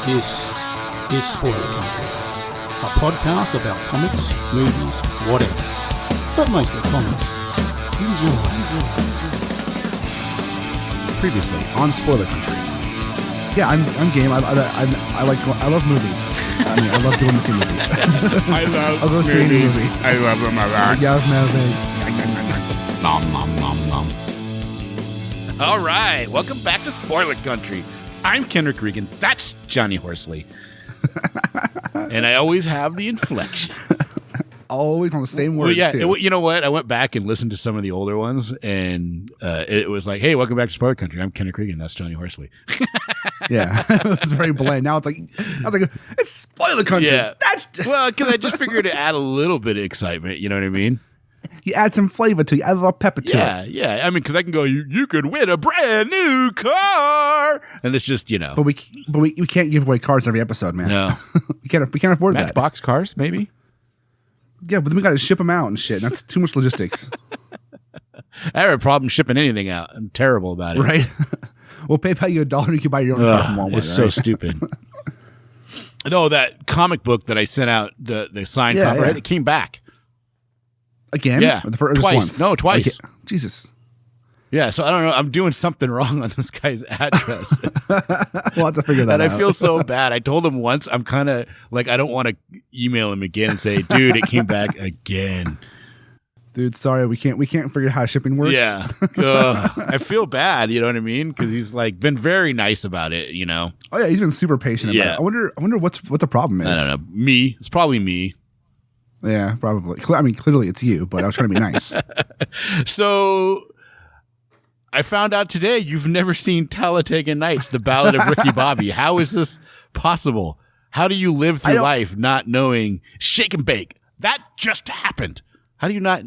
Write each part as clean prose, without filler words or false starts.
This is Spoiler Country, a podcast about comics, movies, whatever, but mostly comics. Enjoy. Previously on Spoiler Country. Yeah, I'm game. I love movies. I mean, I love going to see movies. I love I'll go see any movie. I love them a lot. Yeah, Nom, nom, nom, nom. All right, welcome back to Spoiler Country. I'm Kenric Regan. That's Johnny Horsley. And I always have the inflection. Always on the same words, too. You know what? I went back and listened to some of the older ones, and it was like, hey, welcome back to Spoiler Country. I'm Kenric Regan. That's Johnny Horsley. Yeah, it was very bland. Now it's like, it's Spoiler Country. Yeah. That's Well, because I just figured to add a little bit of excitement. You know what I mean? You add some flavor to it. You add a little pepper to it. Yeah. I mean, because I can go, you could win a brand new car, and it's just, you know. But we can't give away cars every episode, man. No, we can't afford that. Matchbox cars, maybe. Yeah, but then we got to ship them out and shit. That's too much logistics. I have a problem shipping anything out. I'm terrible about it. Right? We'll PayPal you $1. You can buy your own car from Walmart. It's so stupid. No, that comic book that I sent out, the signed copyright, it came back. Again? Yeah. Or just twice. Once? No, twice. Okay. Jesus. Yeah, so I don't know. I'm doing something wrong on this guy's address. We'll have to figure that out. And I feel so bad. I told him once, I'm kind of like, I don't want to email him again and say, dude, it came back again. Dude, sorry, we can't figure out how shipping works. Yeah. I feel bad, you know what I mean? Because he's like been very nice about it, you know? Oh, yeah, he's been super patient about it. I wonder what the problem is. I don't know. Me. It's probably me. Yeah, probably. I mean, clearly it's you, but I was trying to be nice. So I found out today you've never seen Talladega Nights, the Ballad of Ricky Bobby. How is this possible? How do you live through life not knowing Shake and Bake? That just happened. How do you not?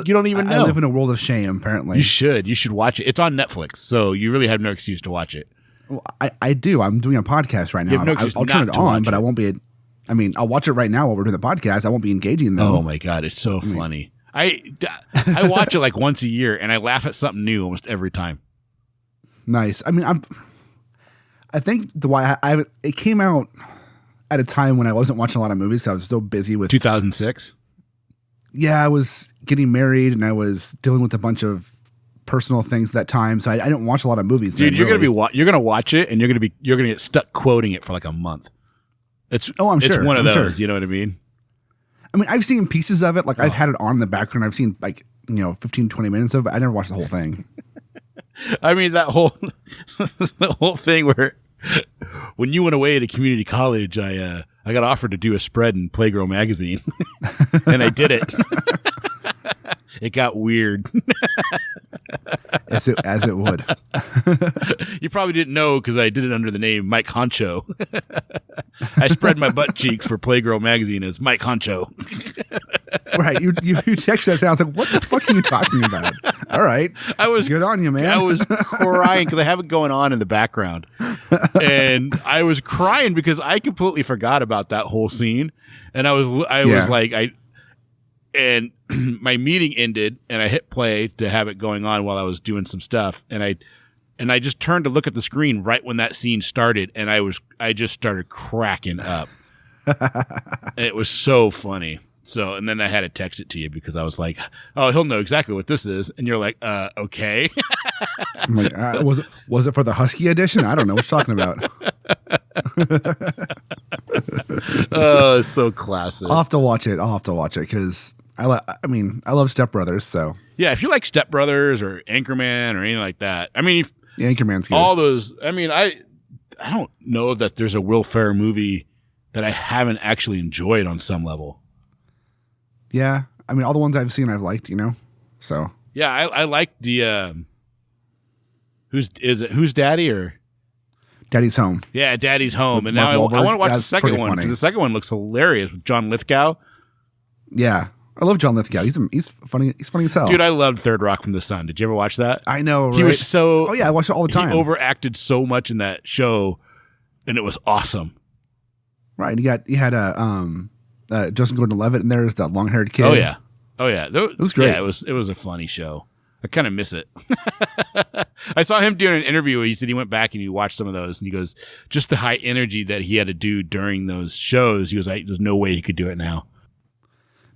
You don't even know. I live in a world of shame, apparently. You should. You should watch it. It's on Netflix, so you really have no excuse to watch it. Well, I do. I'm doing a podcast right now. I'll turn it on, but I won't be. I'll watch it right now while we're doing the podcast. I won't be engaging in them. Oh my God, it's so funny. I watch it like once a year, and I laugh at something new almost every time. Nice. I mean, I think the why it came out at a time when I wasn't watching a lot of movies. So I was so busy with 2006. Yeah, I was getting married, and I was dealing with a bunch of personal things that time. So I didn't watch a lot of movies. Dude, you're gonna watch it, and you're gonna get stuck quoting it for like a month. I'm sure. It's one of those. Sure. You know what I mean? I mean, I've seen pieces of it. Like I've had it on in the background. I've seen 15, 20 minutes of it. I never watched the whole thing. I mean, that whole the whole thing where when you went away to community college, I got offered to do a spread in Playgirl magazine, and I did it. It got weird. As it would. You probably didn't know because I did it under the name Mike Honcho. I spread my butt cheeks for Playgirl magazine as Mike Honcho. Right. You texted that and I was like, what the fuck are you talking about? All right. Good on you, man. I was crying because I have it going on in the background. And I was crying because I completely forgot about that whole scene. And I was like, and my meeting ended and I hit play to have it going on while I was doing some stuff. And I just turned to look at the screen right when that scene started. And I just started cracking up. And it was so funny. So, and then I had to text it to you because I was like, oh, he'll know exactly what this is. And you're like, okay. I'm like, was it for the Husky edition? I don't know what you're talking about. Oh, it's so classic. I'll have to watch it because I love Step Brothers. So yeah, if you like Step Brothers or Anchorman or anything like that, I mean, Anchorman's good. All those. I mean, I don't know that there's a Will Ferrell movie that I haven't actually enjoyed on some level. Yeah, I mean, all the ones I've seen, I've liked. So yeah, I like the Who's Daddy or Daddy's Home. Yeah, Daddy's Home, and now I want to watch the second one because the second one looks hilarious with John Lithgow. Yeah, I love John Lithgow. He's funny. He's funny as hell. Dude, I loved Third Rock from the Sun. Did you ever watch that? I know. Right? He was so. Oh yeah, I watch it all the time. He overacted so much in that show, and it was awesome. Right, you had Justin Gordon-Levitt, and there's that long-haired kid. Oh yeah, it was great. Yeah, it was a funny show. I kind of miss it. I saw him doing an interview where he said he went back and he watched some of those, and he goes, just the high energy that he had to do during those shows. He was like, there's no way he could do it now.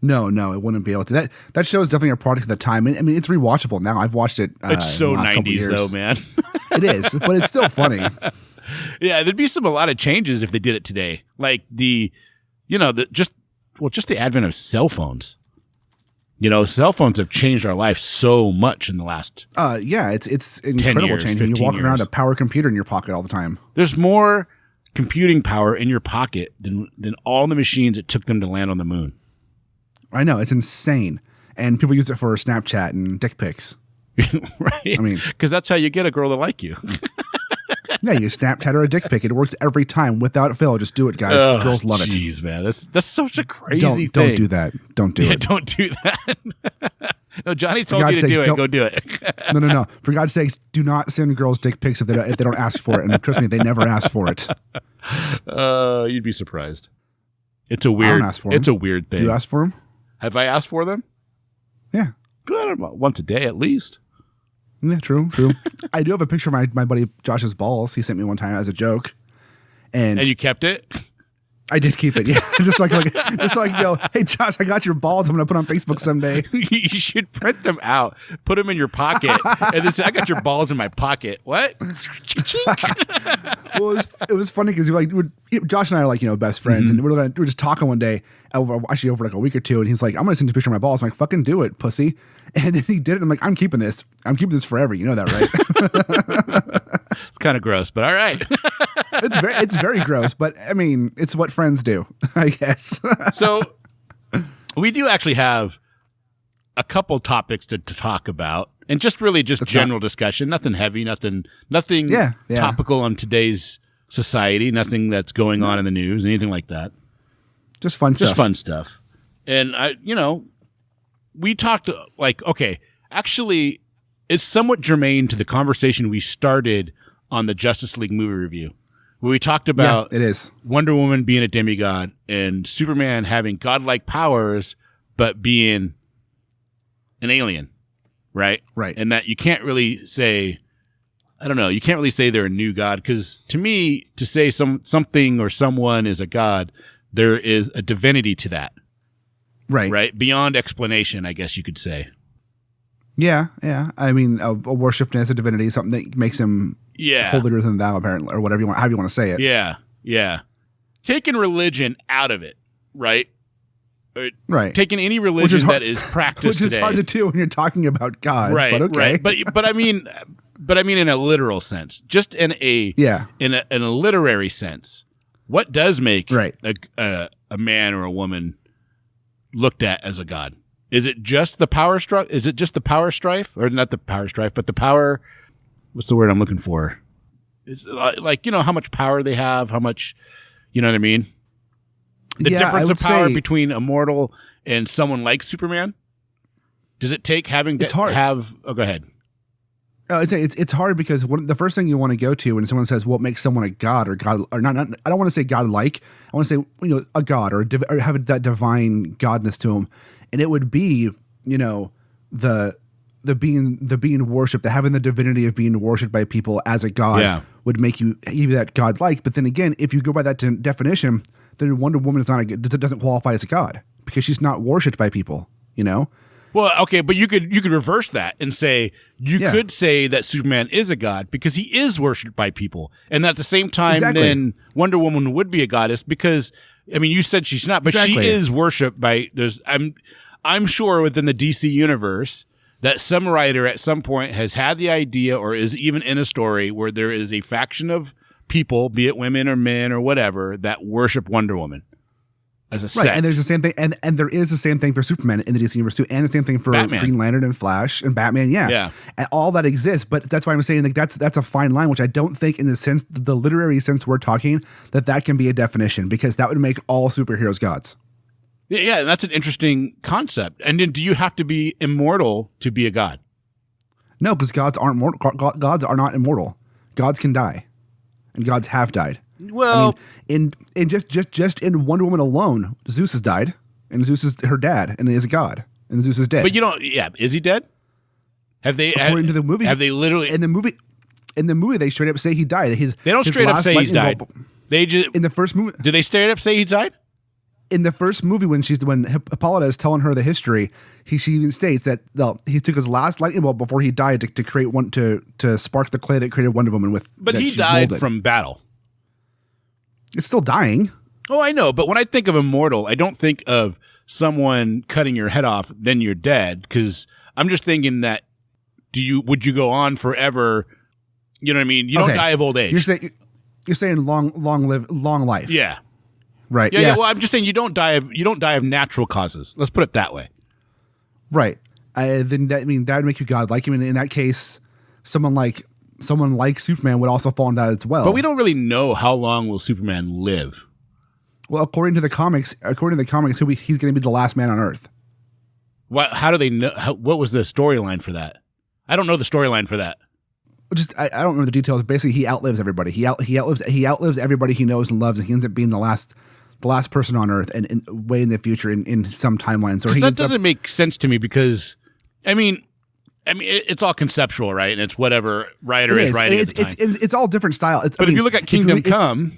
No, it wouldn't be able to. That show is definitely a product of the time. I mean, it's rewatchable now. I've watched it. It's so 90s though, man. It is, but it's still funny. Yeah, there'd be a lot of changes if they did it today. Like just the advent of cell phones. Cell phones have changed our life so much in the last it's incredible change. You're walking around a power computer in your pocket all the time. There's more computing power in your pocket than all the machines it took them to land on the moon. I know, it's insane. And people use it for Snapchat and dick pics. Right? I mean, because that's how you get a girl to like you. Yeah, you Snapchat or a dick pic. It works every time without fail. Just do it, guys. Girls love it. Jeez, man. That's such a crazy thing. Don't do that. Don't do it. Don't do that. No, Johnny told you to do it. Go do it. No. For God's sakes, do not send girls dick pics if they don't ask for it. And trust me, they never ask for it. You'd be surprised. It's a weird. I don't ask for them. It's a weird thing. Do you ask for them? Have I asked for them? Yeah. Once a day at least. Yeah, true. I do have a picture of my buddy Josh's balls. He sent me one time as a joke. And you kept it? I did keep it, yeah. just so I can go, hey, Josh, I got your balls. I'm going to put on Facebook someday. You should print them out, put them in your pocket, and then say, I got your balls in my pocket. What? Well, it was funny because Josh and I are best friends, and we were just talking one day, over like a week or two, and he's like, I'm going to send you a picture of my balls. I'm like, fucking do it, pussy. And then he did it, and I'm like, I'm keeping this. I'm keeping this forever. You know that, right? It's kind of gross, but all right. It's very gross, but I mean, it's what friends do, I guess. So we do actually have a couple topics to talk about, and just general discussion, nothing heavy, nothing topical on today's society, nothing that's going on in the news, anything like that. Just fun stuff. And we talked actually it's somewhat germane to the conversation we started on the Justice League movie review, where we talked about it is Wonder Woman being a demigod and Superman having godlike powers, but being an alien, right? Right. And that you can't really say, you can't really say they're a new god, because to me, to say something or someone is a god, there is a divinity to that. Right. Right. Beyond explanation, I guess you could say. Yeah. I mean, a worship as a divinity, something that makes him holier than thou, apparently, or whatever however you want to say it. Yeah. Taking religion out of it, right? Right. Taking any religion that is practiced which is today. hard to do when you're talking about gods, right, but okay. Right. But I mean in a literal sense, just in a literary sense, what does make a man or a woman looked at as a god? Is it just the power strife? Or not the power strife, but the power? What's the word I'm looking for? It's like, how much power they have, how much, you know what I mean? The difference of power between a mortal and someone like Superman. Does it take having to have? Oh, go ahead. I'd say it's hard because the first thing you want to go to when someone says what makes someone a god or not, I don't want to say godlike. I want to say a god or have that divine godness to him, and it would be the being worshipped, having the divinity of being worshipped by people as a god would make you that godlike. But then again, if you go by that definition, then Wonder Woman doesn't qualify as a god because she's not worshipped by people. Well, okay, but you could reverse that and say could say that Superman is a god because he is worshipped by people, and at the same time, then Wonder Woman would be a goddess because you said she's not, but she is worshipped by. I'm sure within the DC universe that some writer at some point has had the idea or is even in a story where there is a faction of people, be it women or men or whatever, that worship Wonder Woman. As a sect. And there's the same thing, and there is the same thing for Superman in the DC universe too, and the same thing for Batman. Green Lantern and Flash and Batman, and all that exists. But that's why I'm saying that's a fine line, which I don't think, in the sense, the literary sense we're talking, that can be a definition, because that would make all superheroes gods. Yeah, that's an interesting concept. And then, do you have to be immortal to be a god? No, because gods aren't mortal. Gods are not immortal. Gods can die, and gods have died. Well, in just in Wonder Woman alone, Zeus has died, and Zeus is her dad, and he is a god, and Zeus is dead. But is he dead? Have they? According to the movie, have they literally in the movie? In the movie, they straight up say he died. They don't straight up say he's died. They just in the first movie. Do they straight up say he died? In the first movie, when Hippolyta is telling her the history, she even states that he took his last lightning bolt before he died to create one to spark the clay that created Wonder Woman with. But he died from battle. It's still dying. Oh, I know. But when I think of immortal, I don't think of someone cutting your head off, then you're dead. Because I'm just thinking that would you go on forever? You know what I mean? You don't die of old age. You're saying long life. Yeah. Right. Yeah. Well, I'm just saying you don't die of natural causes. Let's put it that way. Right. Then that would make you godlike. I mean, in that case, someone like Superman would also fall into that as well. But we don't really know how long will Superman live. Well, according to the comics, he's going to be the last man on Earth. How do they know? What was the storyline for that? I don't know the storyline for that. I don't know the details. Basically, he outlives everybody. He outlives everybody he knows and loves, and he ends up being the last person on Earth, and way in the future in some timeline. So that doesn't make sense to me because, I mean, it's all conceptual, right? And it's whatever writer is writing at the time. It's all different style. But if you look at Kingdom Come,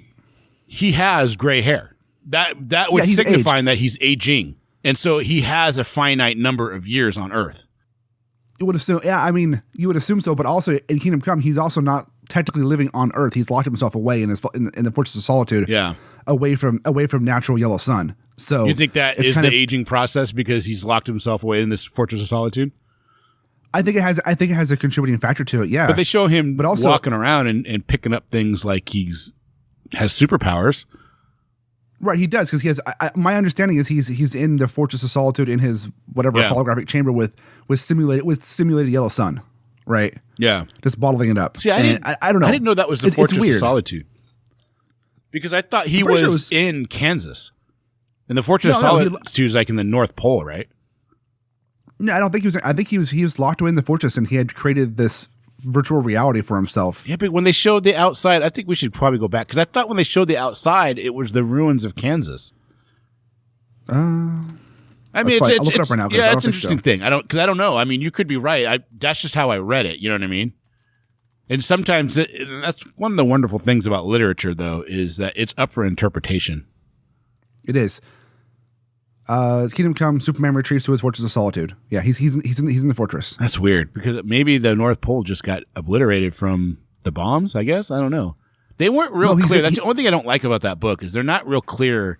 he has gray hair. That would signify that he's aging, and so he has a finite number of years on Earth. You would assume, you would assume so, but also in Kingdom Come, he's also not technically living on Earth. He's locked himself away in the Fortress of Solitude. Yeah, away from natural yellow sun. So you think that is the aging process because he's locked himself away in this Fortress of Solitude? I think it has a contributing factor to it. Yeah, but they show him walking around and picking up things like has superpowers. Right, he does because he has. My understanding is he's in the Fortress of Solitude in his holographic chamber with simulated yellow sun. Right. Yeah. Just bottling it up. See, I don't know. I didn't know that was the Fortress of Solitude because I thought he was in Kansas, and the Fortress of Solitude is like in the North Pole, right? No, I don't think he was. I think he was locked away in the fortress, and he had created this virtual reality for himself. Yeah, but when they showed the outside, I think we should probably go back because I thought when they showed the outside, it was the ruins of Kansas. I mean, I'll look it up right now. Yeah, it's an interesting thing. I don't know. I mean, you could be right. That's just how I read it. You know what I mean? And sometimes that's one of the wonderful things about literature, though, is that it's up for interpretation. It is. Kingdom Come, Superman retrieves to his Fortress of Solitude. Yeah, he's in the fortress. That's weird because maybe the North Pole just got obliterated from the bombs. I guess I don't know. They weren't real clear. That's the only thing I don't like about that book is they're not real clear.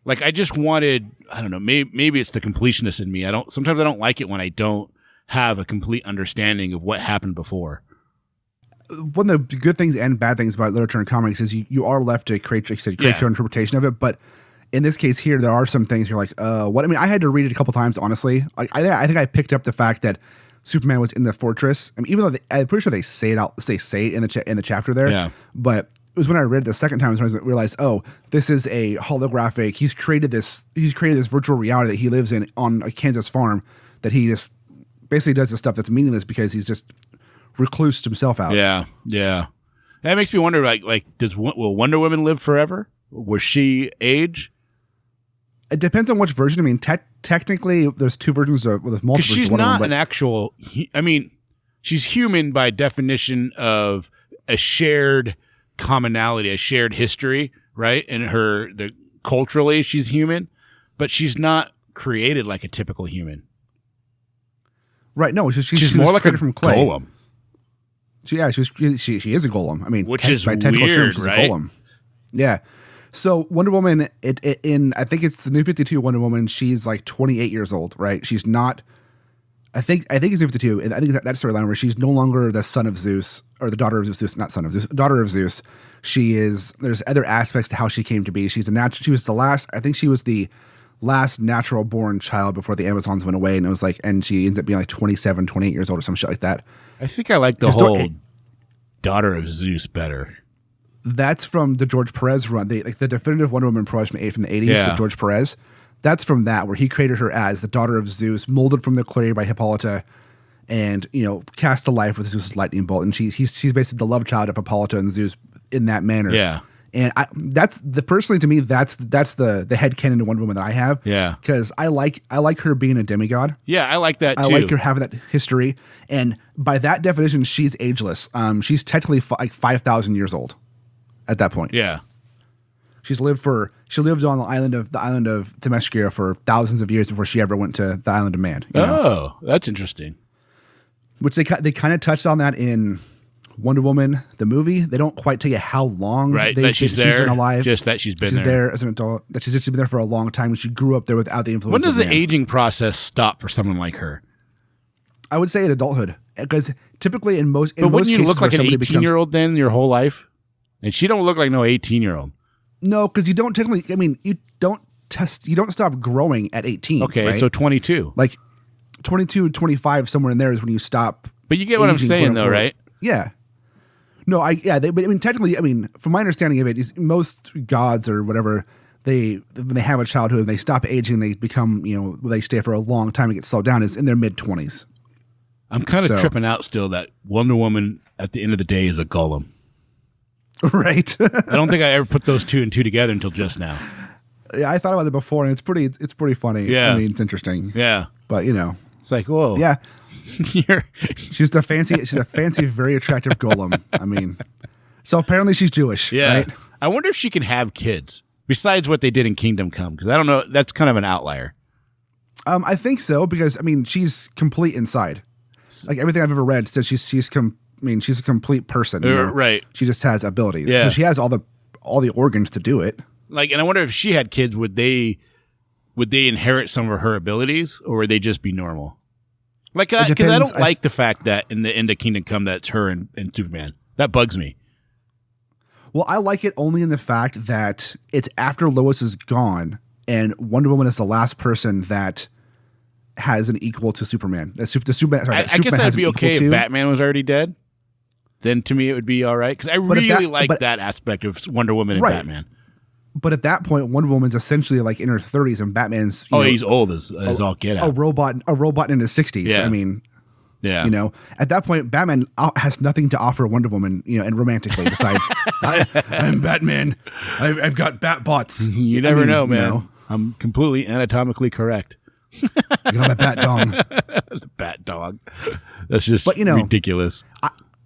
Like I just wanted. I don't know. Maybe it's the completionist in me. Sometimes I don't like it when I don't have a complete understanding of what happened before. One of the good things and bad things about literature and comics is you are left to create your interpretation of it, but. In this case here, there are some things you're like, what? I mean, I had to read it a couple times, honestly. Like, I think I picked up the fact that Superman was in the fortress. I mean, even though I'm pretty sure they say it in the chapter there. Yeah. But it was when I read it the second time when I realized, oh, this is a holographic. He's created this virtual reality that he lives in on a Kansas farm that he just basically does this stuff that's meaningless because he's just reclused himself out. Yeah, yeah. That makes me wonder, like, will Wonder Woman live forever? Was she age? It depends on which version. I mean, technically, there's two versions with multiple. Because she's not an actual. I mean, she's human by definition of a shared commonality, a shared history, right? And culturally, she's human, but she's not created like a typical human. Right? No, she's more like a from clay. golem. She is a golem. I mean, which is by technical weird, terms, she's right? a golem. Yeah. So Wonder Woman, in I think it's the New 52 Wonder Woman. She's like 28 years old, right? She's not. I think it's New 52, and I think that storyline where she's no longer the son of Zeus or the daughter of Zeus, not son of Zeus, daughter of Zeus. She is. There's other aspects to how she came to be. She was the last. I think she was the last natural born child before the Amazons went away, and it was like, and she ended up being like 27, 28 years old or some shit like that. I think I like the whole daughter of Zeus better. That's from the George Perez run, the definitive Wonder Woman from the 80s with George Perez. That's from that, where he created her as the daughter of Zeus, molded from the clay by Hippolyta, and cast to life with Zeus's lightning bolt. And she's basically the love child of Hippolyta and Zeus in that manner. Yeah, And that's personally to me, that's the headcanon to Wonder Woman that I have. Yeah. Because I like her being a demigod. Yeah, I like that too. I like her having that history. And by that definition, she's ageless. She's technically like 5,000 years old at that point. Yeah. She lived on the island of Themyscira for thousands of years before she ever went to the island of Man. Oh, that's interesting. Which they kind of touched on that in Wonder Woman, the movie. They don't quite tell you how long she's been alive. Just that she's been there as an adult. That she's been there for a long time. She grew up there without the influence. When does the aging process stop for someone like her? I would say in adulthood, because typically in most wouldn't cases, you look like an 18-year-old then your whole life? And she don't look like no 18-year-old. No, because you don't technically. I mean, you don't stop growing at 18. Okay, right? so 22. Like 22, 25, somewhere in there is when you stop. But you get what I'm saying, though, right? Yeah. No, technically, from my understanding of it, is most gods or whatever, when they have a childhood and they stop aging, they become, they stay for a long time and get slowed down is in their mid-20s. I'm kind of tripping out still that Wonder Woman at the end of the day is a golem. Right. I don't think I ever put those two and two together until just now. Yeah, I thought about it before, and it's pretty funny. Yeah. It's interesting. Yeah. But, it's like, whoa. Yeah. She's a fancy, very attractive golem. So apparently she's Jewish. Yeah. Right? I wonder if she can have kids besides what they did in Kingdom Come, because I don't know. That's kind of an outlier. I think so, because she's complete inside. Like everything I've ever read says she's a complete person. Right. She just has abilities. Yeah. So she has all the organs to do it. Like, and I wonder if she had kids, would they inherit some of her abilities, or would they just be normal? Like, because I don't like the fact that in the end of Kingdom Come, that's her and Superman. That bugs me. Well, I like it only in the fact that it's after Lois is gone, and Wonder Woman is the last person that has an equal to Superman. I guess that'd be okay if Batman was already dead. Then to me, it would be all right, because I really like that aspect of Wonder Woman and Batman. But at that point, Wonder Woman's essentially like in her 30s, and Batman's he's old as all get out. A robot in his 60s. Yeah. At that point, Batman has nothing to offer Wonder Woman, and romantically besides, I'm Batman. I've got bat bots. You never know, man. I'm completely anatomically correct. I got my bat dong. The bat dog. That's just ridiculous.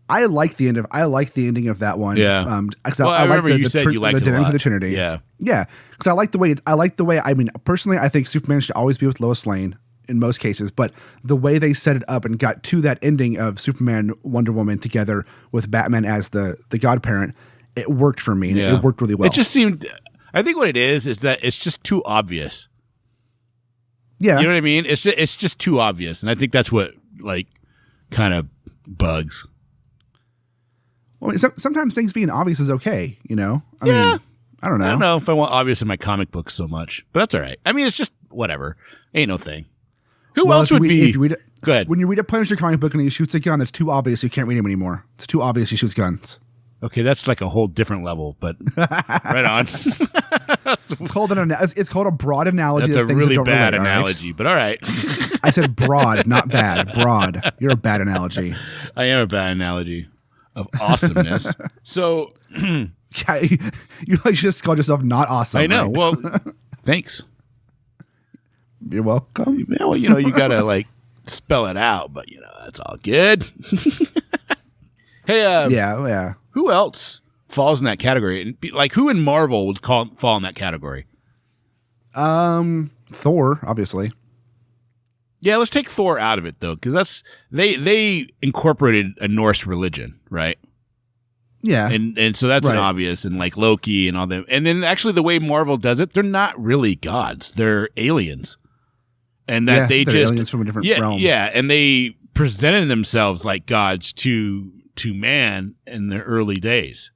I like the ending of that one. Yeah. I remember you said you liked it a lot. The Trinity. Yeah. Yeah. Because I like the way. Personally, I think Superman should always be with Lois Lane in most cases, but the way they set it up and got to that ending of Superman, Wonder Woman together with Batman as the godparent, it worked for me. Yeah. It worked really well. It just seemed. I think what it is that it's just too obvious. Yeah. You know what I mean? It's just too obvious, and I think that's what kind of bugs. Well, sometimes things being obvious is okay, I mean, I don't know. I don't know if I want obvious in my comic books so much, but that's all right. I mean, it's just whatever. Ain't no thing. Who else would be? Go ahead. When you read a Punisher comic book and he shoots a gun, it's too obvious you can't read him anymore. It's too obvious he shoots guns. Okay, that's like a whole different level, but right on. It's called a broad analogy. That's a really bad analogy, right? But all right. I said broad, not bad. Broad. You're a bad analogy. I am a bad analogy of awesomeness. So you just called yourself not awesome. I know. Right? Well, thanks. You're welcome. Well, you gotta spell it out, but that's all good. Hey, yeah. Who else falls in that category? And who in Marvel would fall in that category? Thor, obviously. Yeah, let's take Thor out of it though, because they incorporated a Norse religion, right? Yeah, and so that's an obvious, and Loki and all them. And then actually, the way Marvel does it, they're not really gods; they're aliens, and that they're aliens from a different realm. Yeah, and they presented themselves like gods to man in their early days.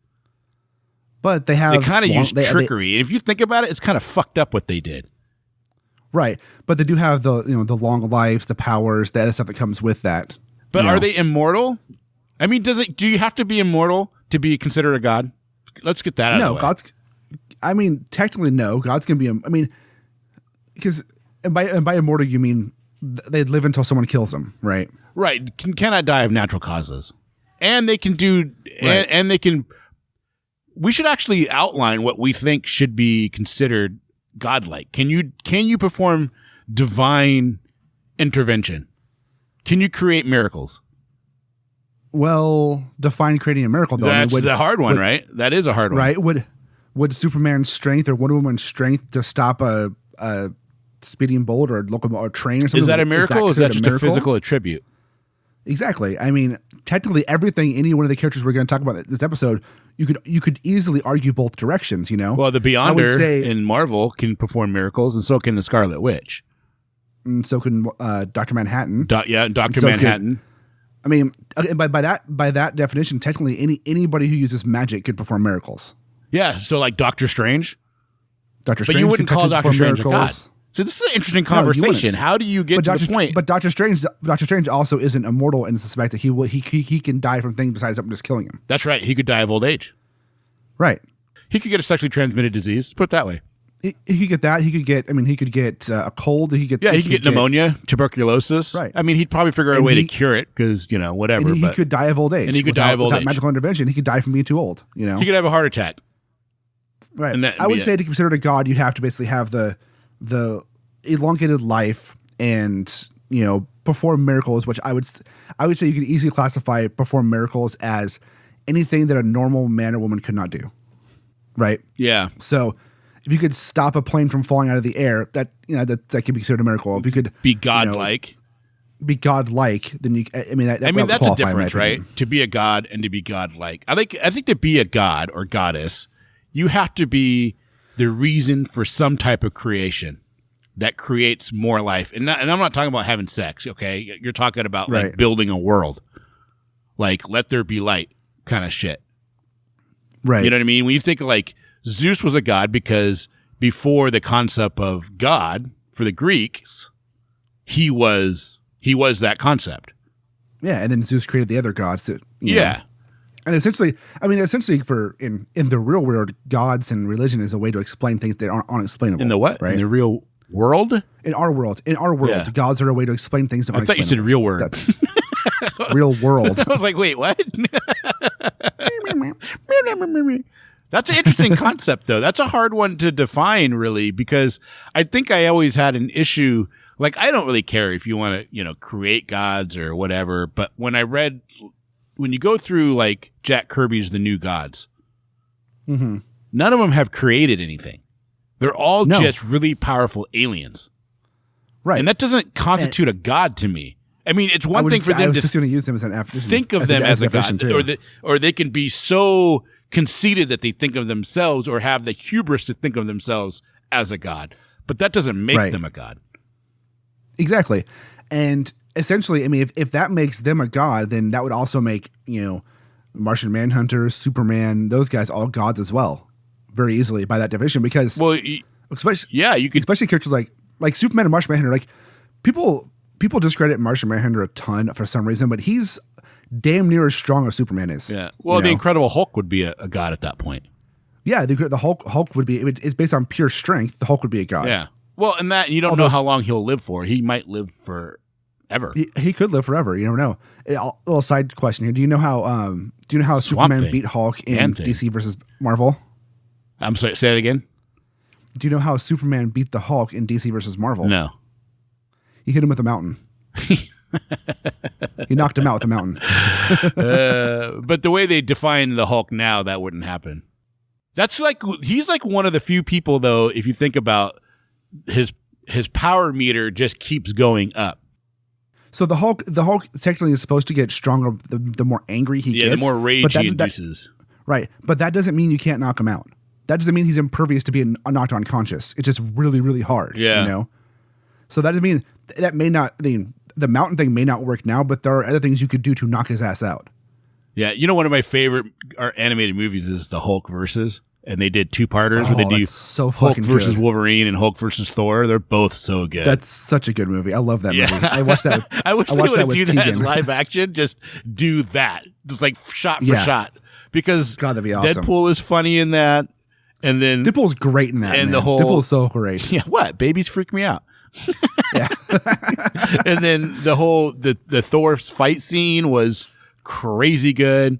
But they kind of use trickery. And if you think about it, it's kind of fucked up what they did. Right, but they do have the long lives, the powers, the other stuff that comes with that. But are they immortal? I mean, do you have to be immortal to be considered a god? Let's get that out of the way. God's. I mean, technically, no. God's gonna be. I mean, because by immortal you mean they live until someone kills them, right? Right. Cannot die of natural causes, and they can do, and they can we should actually outline what we think should be considered godlike. Can you perform divine intervention? Can you create miracles? Well, define creating a miracle, though. That's the hard one, right? That is a hard one. Right? Would Superman's strength or Wonder Woman's strength to stop a speeding bullet or a train or something? Is that a miracle, or is that just a physical attribute? Exactly. I mean, technically, everything, any one of the characters we're going to talk about in this episode, you could easily argue both directions, you know? Well, the Beyonder in Marvel can perform miracles, and so can the Scarlet Witch. And so can Dr. Manhattan. Dr. Manhattan. I mean, by that definition, technically, anybody who uses magic could perform miracles. Yeah, so like Doctor Strange. But you wouldn't call Doctor Strange a god. So this is an interesting conversation. No, how do you get to the point? But Doctor Strange also isn't immortal in the fact that he can die from things besides something just killing him. That's right. He could die of old age. Right. He could get a sexually transmitted disease. Put it that way. He could get that. He could get a cold. He could get pneumonia, tuberculosis. Right. I mean, he'd probably figure out a way to cure it because, whatever. And he could die of old age. And he could die of old age. Without magical intervention, he could die from being too old. He could have a heart attack. Right. I would say to consider it a god, you'd have to basically have the elongated life and, perform miracles, which I would say you could easily perform miracles as anything that a normal man or woman could not do. Right. Yeah. So if you could stop a plane from falling out of the air, that could be considered a miracle. If you could be godlike, then that's a difference, right? To be a god and to be godlike. I think to be a god or goddess, you have to be the reason for some type of creation that creates more life. And I'm not talking about having sex, okay? You're talking about like building a world, like let there be light kind of shit. Right. You know what I mean? When you think of like Zeus was a god because before the concept of God for the Greeks, he was that concept. Yeah, and then Zeus created the other gods that yeah. And essentially for in the real world, gods and religion is a way to explain things that aren't unexplainable. In the what? Right? In the real world? In our world, yeah. Gods are a way to explain things that aren't unexplainable. I thought you said real word. Real world. I was like, wait, what? That's an interesting concept, though. That's a hard one to define, really, because I think I always had an issue. Like, I don't really care if you want to, create gods or whatever. But when you go through like Jack Kirby's The New Gods, none of them have created anything. They're all just really powerful aliens. Right. And that doesn't constitute a god to me. I mean, it's one thing for them to just going to use them as an think of them as a god, or they can be so conceited that they think of themselves or have the hubris to think of themselves as a god. But that doesn't make them a god. Exactly. And essentially, I mean, if that makes them a god, then that would also make, Martian Manhunter, Superman, those guys all gods as well, very easily by that definition. Because, especially characters like Superman and Martian Manhunter, like people discredit Martian Manhunter a ton for some reason, but he's damn near as strong as Superman is. Yeah. Well, the Incredible Hulk would be a god at that point. Yeah, the Hulk would be. It's based on pure strength. The Hulk would be a god. Yeah. Well, and that you don't know how long he'll live for. He might live forever. He could live forever. You don't know. A little side question here. Do you know how Superman beat Hulk in DC versus Marvel? I'm sorry. Say it again. Do you know how Superman beat the Hulk in DC versus Marvel? No. He hit him with a mountain. He knocked him out with a mountain. But the way they define the Hulk now, that wouldn't happen. He's like one of the few people, though, if you think about his power meter just keeps going up. So the Hulk technically is supposed to get stronger the more angry he gets. Yeah, the more rage he induces. Right. But that doesn't mean you can't knock him out. That doesn't mean he's impervious to being knocked unconscious. It's just really, really hard. Yeah. So that doesn't mean that may not, the mountain thing may not work now, but there are other things you could do to knock his ass out. Yeah. One of my favorite animated movies is the Hulk versus, and they did two-parters where they do Hulk versus Wolverine and Hulk versus Thor. They're both so good. That's such a good movie. I love that movie. I watched that. I wish they would do that as live action. Just do that. Just like shot for shot. Because God, that'd be awesome. Deadpool is funny in that. And then Deadpool's great in that. And man. Deadpool's so great. Yeah, what? Babies freak me out. Yeah. And then the Thor fight scene was crazy good.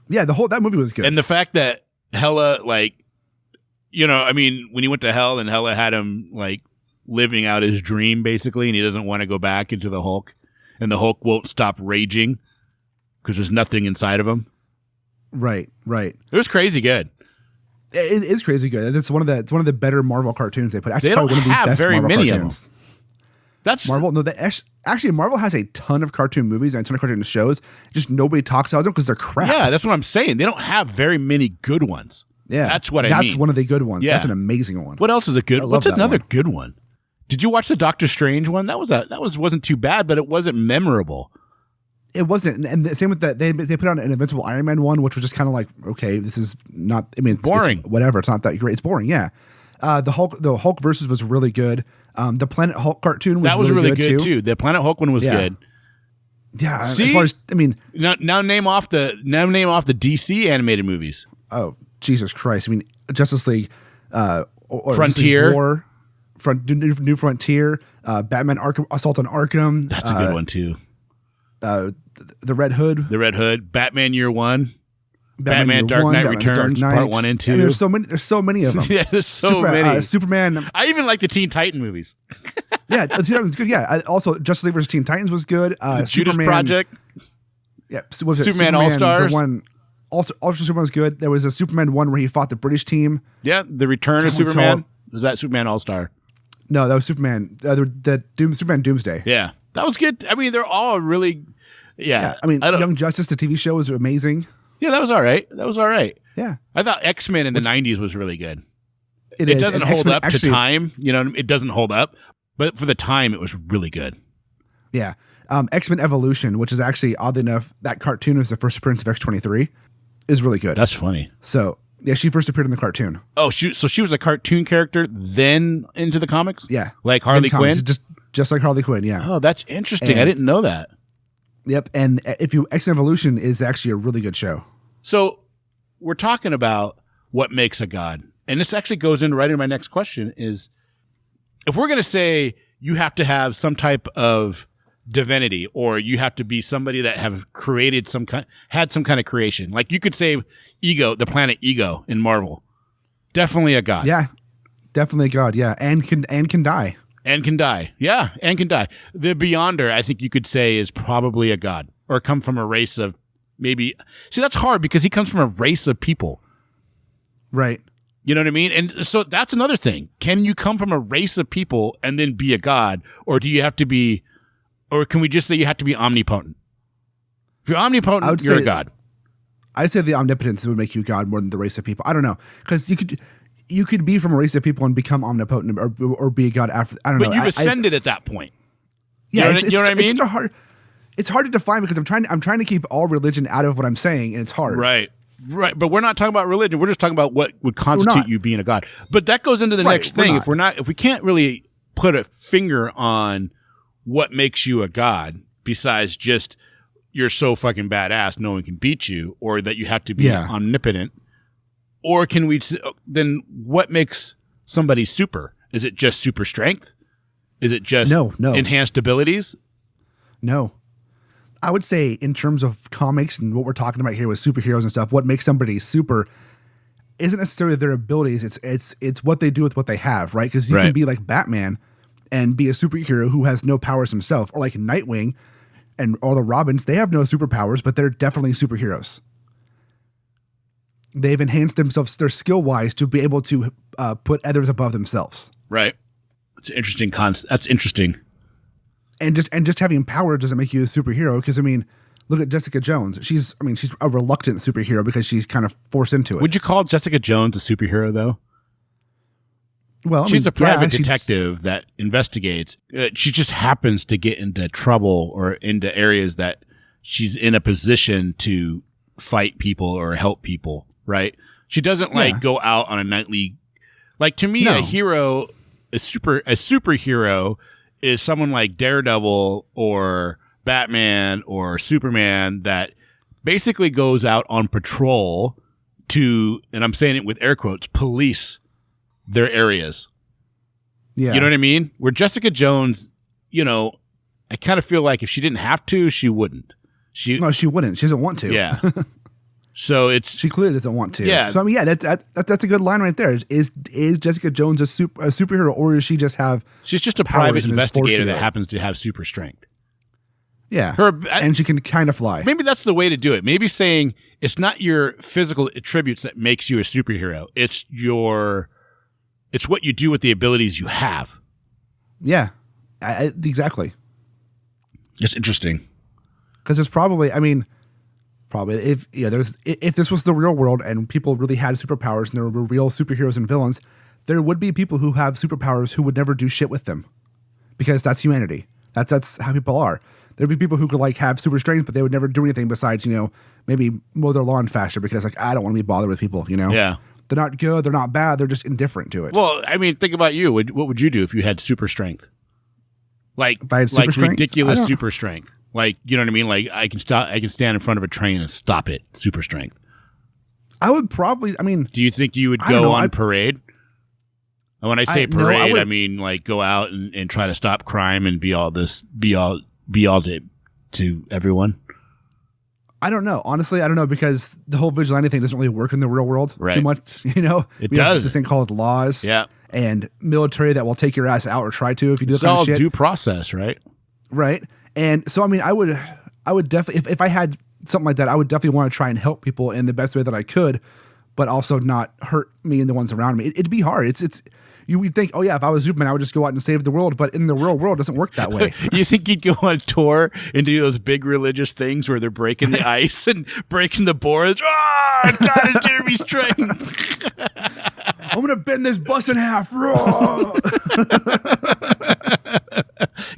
Yeah, that movie was good. And the fact that Hela, like, I mean, when he went to hell and Hela had him like living out his dream basically, and he doesn't want to go back into the Hulk, and the Hulk won't stop raging because there's nothing inside of him. Right. It was crazy good. It is crazy good. It's one of the better Marvel cartoons they put. Actually, They don't one of the have best very Marvel many cartoons. of them. That's Marvel. No, actually Marvel has a ton of cartoon movies and a ton of cartoon shows. Just nobody talks about them because they're crap. Yeah, that's what I'm saying. They don't have very many good ones. Yeah, that's what I mean. That's one of the good ones. Yeah. That's an amazing one. What else is a good? What's that another one. good one? Did you watch the Doctor Strange one? That wasn't too bad, but it wasn't memorable. It wasn't, and the same with that. They put out an Invincible Iron Man one, which was just kind of like, okay, this is not. I mean, boring. It's whatever. It's not that great. It's boring. Yeah. The Hulk versus was really good. The Planet Hulk cartoon was really good too. The Planet Hulk one was good. Yeah. See? As far as now name off the DC animated movies. Oh, Jesus Christ! I mean, Justice League, or Frontier, War, New Frontier, Batman Arkham Assault on Arkham. That's a good one too. The Red Hood, Batman Year One, Batman Dark Knight Returns, Part 1 and 2. And there's so many of them. Yeah, there's so many. Superman. I even like the Teen Titan movies. Yeah, Teen Titans was good. Yeah, also Justice League vs. Teen Titans was good. Judas Superman, Project. Yeah, was it Superman All Stars. The one, also Superman was good. There was a Superman one where he fought the British team. Yeah, the Return of Superman. Was that Superman All Star? No, that was Superman. Superman Doomsday. Yeah, that was good. I mean, they're all really. Yeah, I mean, Young Justice, the TV show, was amazing. Yeah, that was all right. Yeah, I thought X-Men in the 90s was really good. It is. doesn't And hold X-Men up to time. It doesn't hold up. But for the time, it was really good. Yeah. X-Men Evolution, which is actually, oddly enough, that cartoon is the first appearance of X-23, is really good. That's funny. So, yeah, she first appeared in the cartoon. Oh, so she was a cartoon character, then into the comics? Yeah. Like Harley Quinn? Just like Harley Quinn, yeah. Oh, that's interesting. I didn't know that. Yep. And X-Men Evolution is actually a really good show. So, we're talking about what makes a god. And this actually goes into right into my next question is, if we're going to say you have to have some type of divinity, or you have to be somebody that have created had some kind of creation, like you could say Ego, the planet Ego in Marvel, definitely a god. Yeah, definitely a god. Yeah, and can die. And can die. Yeah, and can die. The Beyonder, I think you could say, is probably a god, or come from a race of maybe. See, that's hard because he comes from a race of people. Right. You know what I mean? And so that's another thing. Can you come from a race of people and then be a god? Or do you have to be, or can we just say you have to be omnipotent? If you're omnipotent, you're a god. I'd say the omnipotence would make you a god more than the race of people. I don't know. Because you could be from a race of people and become omnipotent or be a god after. I don't know. But you've ascended at that point. Yeah, you know what I mean? It's hard to define because I'm trying to keep all religion out of what I'm saying, and it's hard. Right. But we're not talking about religion. We're just talking about what would constitute you being a god. But that goes into the next thing. If we can't really put a finger on what makes you a god besides just you're so fucking badass no one can beat you, or that you have to be omnipotent, or can we then what makes somebody super? Is it just super strength? Is it just no enhanced abilities? No. I would say in terms of comics and what we're talking about here with superheroes and stuff, what makes somebody super isn't necessarily their abilities. It's what they do with what they have, right? Because you can be like Batman and be a superhero who has no powers himself, or like Nightwing and all the Robins. They have no superpowers, but they're definitely superheroes. They've enhanced themselves, their skill wise, to be able to put others above themselves. Right. It's an interesting concept. That's interesting. And just having power doesn't make you a superhero, because I mean, look at Jessica Jones. She's a reluctant superhero because she's kind of forced into it. Would you call Jessica Jones a superhero though? Well, she's a private detective that investigates. She just happens to get into trouble or into areas that she's in a position to fight people or help people. Right? She doesn't go out on a nightly. Like, to me, a hero, a superhero is someone like Daredevil or Batman or Superman that basically goes out on patrol to, and I'm saying it with air quotes, police their areas. Yeah. You know what I mean? Where Jessica Jones, I kind of feel like if she didn't have to, she wouldn't. No, she wouldn't. She doesn't want to. Yeah. So she clearly doesn't want to. Yeah. So I mean, yeah, that's a good line right there. Is Jessica Jones a superhero, or does she just have? She's just a private investigator that happens to have super strength. Yeah, and she can kind of fly. Maybe that's the way to do it. Maybe saying it's not your physical attributes that makes you a superhero. It's what you do with the abilities you have. Yeah, exactly. It's interesting because there's probably if this was the real world and people really had superpowers and there were real superheroes and villains, there would be people who have superpowers who would never do shit with them because that's humanity. That's how people are. There'd be people who could like have super strength, but they would never do anything besides, maybe mow their lawn faster because like, I don't want to be bothered with people, Yeah. They're not good. They're not bad. They're just indifferent to it. Well, I mean, think about you. What would you do if you had super strength? Like super strength? Ridiculous super strength. Like, you know what I mean? Like I can stand in front of a train and stop it. Super strength. I would probably, do you think you would go on parade? And when I say parade, I mean like go out and try to stop crime and be all to everyone. I don't know. Honestly, I don't know because the whole vigilante thing doesn't really work in the real world too much. It we does. Have this thing called laws. Yeah. And military that will take your ass out or try to if you do that kind of shit. It's all due process, right? Right. And so, I would definitely, if I had something like that, I would definitely want to try and help people in the best way that I could, but also not hurt me and the ones around me. It'd be hard. You would think, oh yeah, if I was Superman, I would just go out and save the world. But in the real world, it doesn't work that way. You think you'd go on tour and do those big religious things where they're breaking the ice and breaking the boards? God has given me strength. I'm going to bend this bus in half.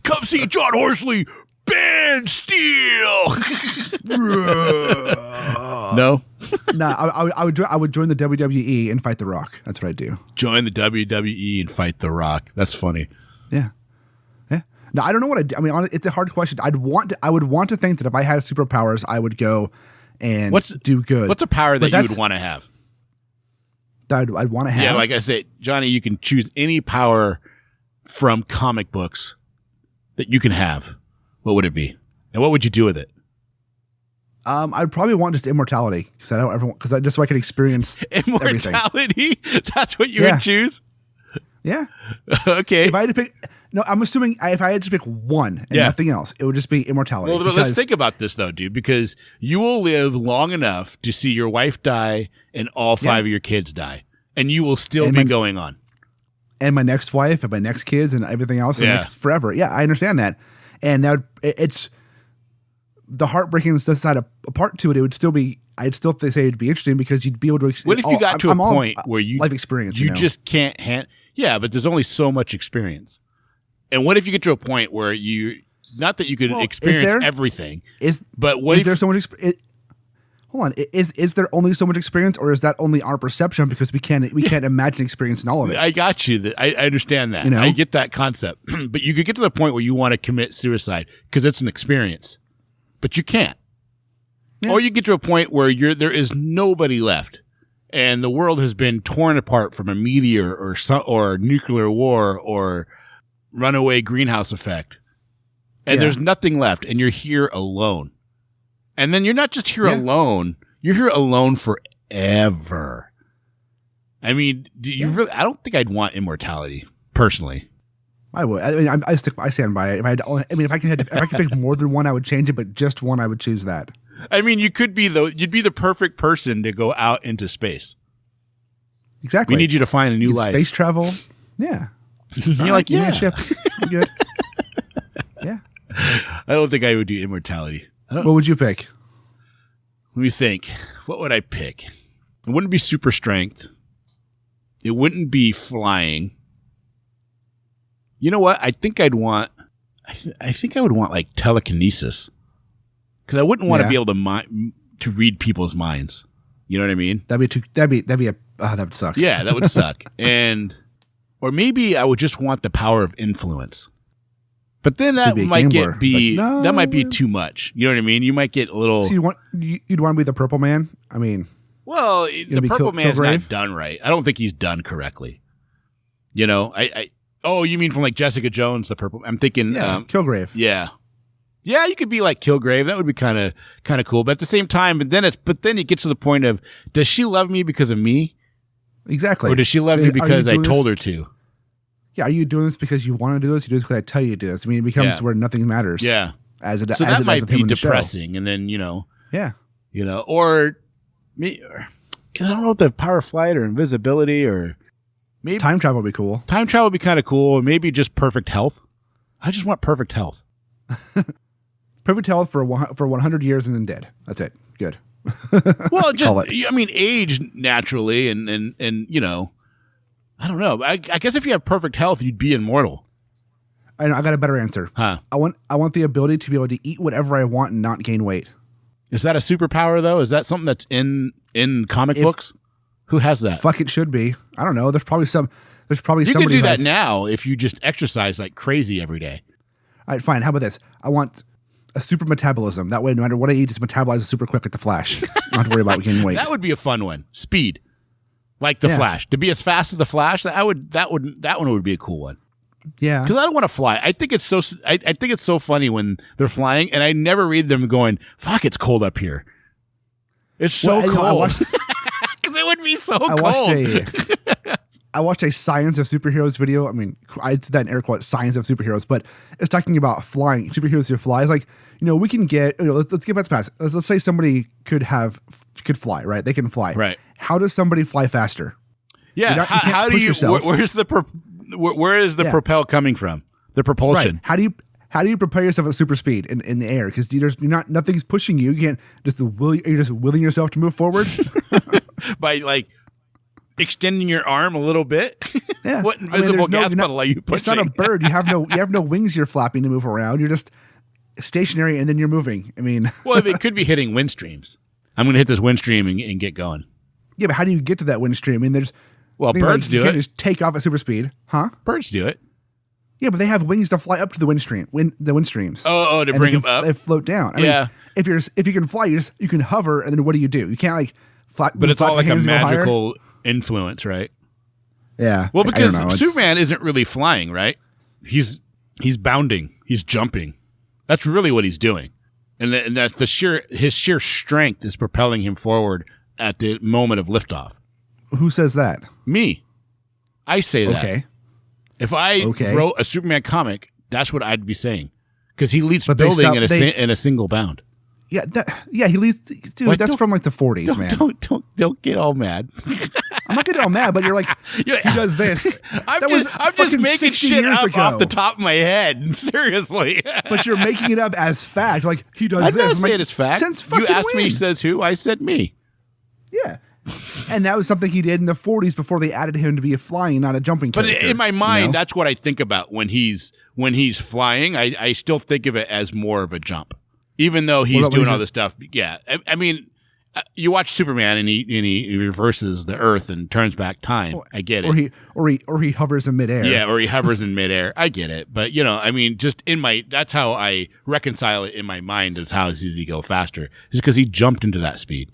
Come see John Horsley, bend steel. No? Nah, I would join the WWE and fight The Rock. That's what I'd do. Join the WWE and fight The Rock. That's funny. Yeah. Yeah. No, I don't know what I'd do. I mean, it's a hard question. I would want to think that if I had superpowers, I would go and do good. What's a power that you would want to have? That I'd want to have? Yeah, like I said, Johnny, you can choose any power from comic books that you can have. What would it be? And what would you do with it? I'd probably want just immortality because just so I could experience immortality. Everything. That's what you would choose. Yeah. Okay. If I had to pick, no, I'm assuming if I had to pick one and nothing else, it would just be immortality. Well, but let's think about this though, dude, because you will live long enough to see your wife die and all 5 of your kids die, and you will still be going on. And my next wife and my next kids and everything else, forever. Yeah, I understand that, and it's. The heartbreaking side of a part to it, it would still be. I'd still say it'd be interesting because you'd be able to. What if you got to a point where you life experience? You just can't. Yeah, but there's only so much experience. And what if you get to a point where not that you could experience everything, but what is there so much? Hold on, is there only so much experience, or is that only our perception because we can't imagine experiencing all of it? I got you. I understand that. I get that concept, but you could get to the point where you want to commit suicide because it's an experience. But you can't. Yeah. Or you get to a point where there is nobody left, and the world has been torn apart from a meteor or nuclear war or runaway greenhouse effect, and there's nothing left, and you're here alone. And then you're not just here alone; you're here alone forever. I mean, do you really? I don't think I'd want immortality personally. I would. I mean, I stand by it. If I could pick more than one, I would change it. But just one, I would choose that. I mean, you'd be the perfect person to go out into space. Exactly. We need you to find a new life. Space travel. Yeah. You're like, yeah, ship. You're good. Yeah. I don't think I would do immortality. What would you pick? Let me think. What would I pick? It wouldn't be super strength. It wouldn't be flying. You know what? I think I'd want. I think I would want like telekinesis, because I wouldn't want to be able to read people's minds. You know what I mean? That would suck. Yeah, that would suck. Or maybe I would just want the power of influence. But then that might that might be too much. You know what I mean? You might get a little. So you'd want to be the Purple Man? I mean, well, the Purple Man's not done right. I don't think he's done correctly. You know, Oh, you mean from like Jessica Jones, the Purple? I'm thinking, Kilgrave. Yeah, Yeah, you could be like Kilgrave. That would be kind of cool. But at the same time, but then it gets to the point of, does she love me because of me? Exactly. Or does she love me because I told her to? Yeah, are you doing this because you want to do this? You do this because I tell you to do this. I mean, it becomes where nothing matters. Yeah. So that might be depressing. And then, Yeah. Or me, because I don't know what the power of flight or invisibility or maybe time travel would be cool. Time travel would be kind of cool. Or maybe just perfect health. I just want perfect health. Perfect health for 100 years and then dead. That's it. Good. Well, age naturally and I don't know. I guess if you have perfect health, you'd be immortal. I got a better answer. Huh. I want the ability to be able to eat whatever I want and not gain weight. Is that a superpower though? Is that something that's in comic books? Who has that? Fuck, it should be. I don't know. There's probably you somebody can do who that has, now if you just exercise like crazy every day. All right, fine. How about this? I want a super metabolism. That way, no matter what I eat, it's metabolizes super quick like the Flash. I don't have to worry about gaining weight. That would be a fun one. Speed, like the Flash. To be as fast as the Flash, that one would be a cool one. Yeah, because I don't want to fly. I think it's so. I think it's so funny when they're flying, and I never read them going, "Fuck, it's cold up here." It's so cold. Because it would be so cold. I watched a Science of Superheroes video. I mean, I said that in air quotes, Science of Superheroes, but it's talking about flying. Superheroes who fly. It's like, we can get, let's get past. Let's say somebody could fly, right? They can fly. Right. How does somebody fly faster? Yeah. How do you, where is the propel coming from? The propulsion. Right. How do you prepare yourself at super speed in the air? Because nothing's pushing you. You can't you're just willing yourself to move forward by like extending your arm a little bit. Yeah. What invisible gas pedal are you pushing? It's not a bird. You have no wings you're flapping to move around. You're just stationary and then you're moving. I mean, well, it could be hitting wind streams. I'm going to hit this wind stream and get going. Yeah, but how do you get to that wind stream? I mean, birds do it. You can't just take off at super speed, huh? Birds do it. Yeah, but they have wings to fly up to the wind streams. To bring them up. They float down. I mean, if you can fly, you can hover, and then what do? You can't like fly. But it's all like a magical influence, right? Yeah. Well, because Superman isn't really flying, right? He's bounding. He's jumping. That's really what he's doing, and that's his sheer strength is propelling him forward at the moment of liftoff. Who says that? Me. I say that. Okay. If I wrote a Superman comic, that's what I'd be saying. Because he leaps building in a single bound. Yeah, he leaps. Dude, that's from like the 40s, man. Don't get all mad. I'm not getting all mad, but you're like, he does this. I'm just making shit up off the top of my head. Seriously. But you're making it up as fact. Like, he does this. I'm not saying it's fact. You asked me, says who? I said me. Yeah. And that was something he did in the 40s before they added him to be a flying, not a jumping character. But in my mind, that's what I think about when he's flying. I still think of it as more of a jump, even though he's doing all this stuff. Yeah, I mean, you watch Superman and he reverses the Earth and turns back time. I get it. Or he hovers in midair. Yeah, or he hovers in midair. I get it. But I mean, just that's how I reconcile it in my mind. Is how does he go faster? Is because he jumped into that speed.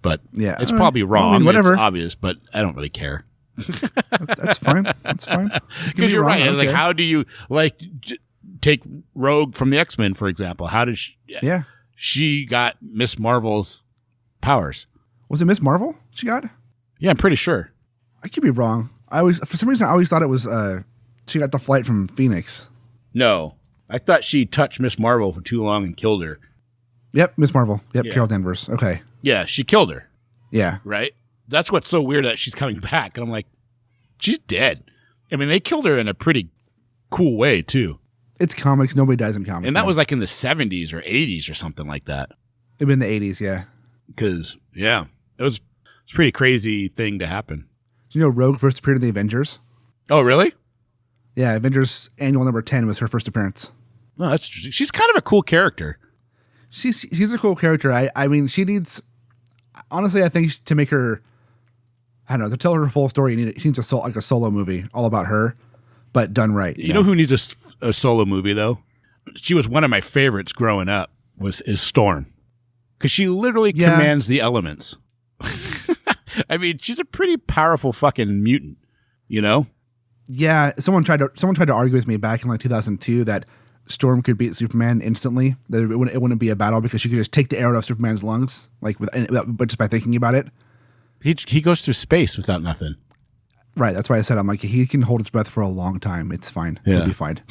But yeah, it's probably wrong. I mean, whatever. It's obvious, but I don't really care. That's fine. That's fine. Because you're right. Like, how do you take Rogue from the X-Men, for example? How did she? Yeah, she got Miss Marvel's powers. Was it Miss Marvel she got? Yeah, I'm pretty sure. I could be wrong. For some reason, I always thought it was she got the flight from Phoenix. No, I thought she touched Miss Marvel for too long and killed her. Yep, Miss Marvel. Yep, yeah. Carol Danvers. Okay. Yeah, she killed her. Yeah. Right? That's what's so weird that she's coming back. And I'm like, she's dead. I mean, they killed her in a pretty cool way, too. It's comics. Nobody dies in comics. And that was like in the 70s or 80s or something like that. It'd been the 80s, yeah. Because, yeah, it's a pretty crazy thing to happen. Did you know Rogue first appeared in the Avengers? Oh, really? Yeah, Avengers Annual number 10 was her first appearance. Oh, she's kind of a cool character. She's a cool character. I mean, she needs... Honestly, I think to make her... I don't know, to tell her full story, she needs a solo movie all about her, but done right. You know who needs a solo movie, though? She was one of my favorites growing up, is Storm. Because she literally commands the elements. I mean, she's a pretty powerful fucking mutant, you know? Yeah, someone tried to argue with me back in like 2002 that Storm could beat Superman instantly. That it wouldn't be a battle because she could just take the arrow out of Superman's lungs, like but just by thinking about it. He goes through space without nothing. Right. That's why I said I'm like he can hold his breath for a long time. It's fine. Yeah. He'll be fine.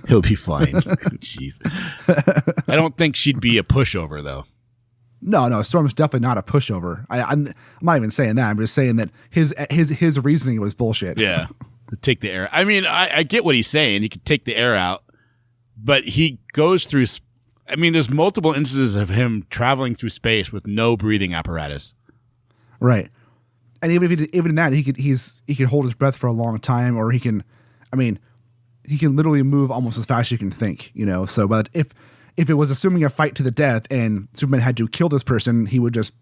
He'll be fine. Jeez. I don't think she'd be a pushover though. No. Storm's definitely not a pushover. I'm not even saying that. I'm just saying that his reasoning was bullshit. Yeah. Take the air. I mean, I get what he's saying. He could take the air out, but he goes through. I mean, there's multiple instances of him traveling through space with no breathing apparatus. Right. And even in that, he could hold his breath for a long time, or he can literally move almost as fast as you can think, you know. So, but if it was assuming a fight to the death and Superman had to kill this person, he would just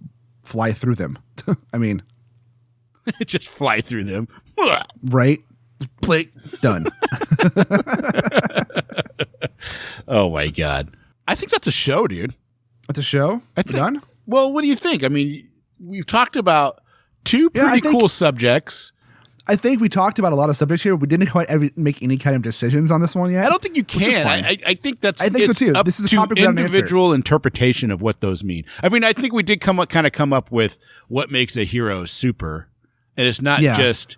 fly through them. I mean, just fly through them, right? Click, done. Oh my God! I think that's a show, dude. That's a show. Done. Well, what do you think? I mean, we've talked about two pretty cool subjects. I think we talked about a lot of subjects here. We didn't quite make any kind of decisions on this one yet. I don't think you can. I think that's. I think so too. This is a topic without an individual interpretation of what those mean. I mean, I think we did come up with what makes a hero super, and it's not just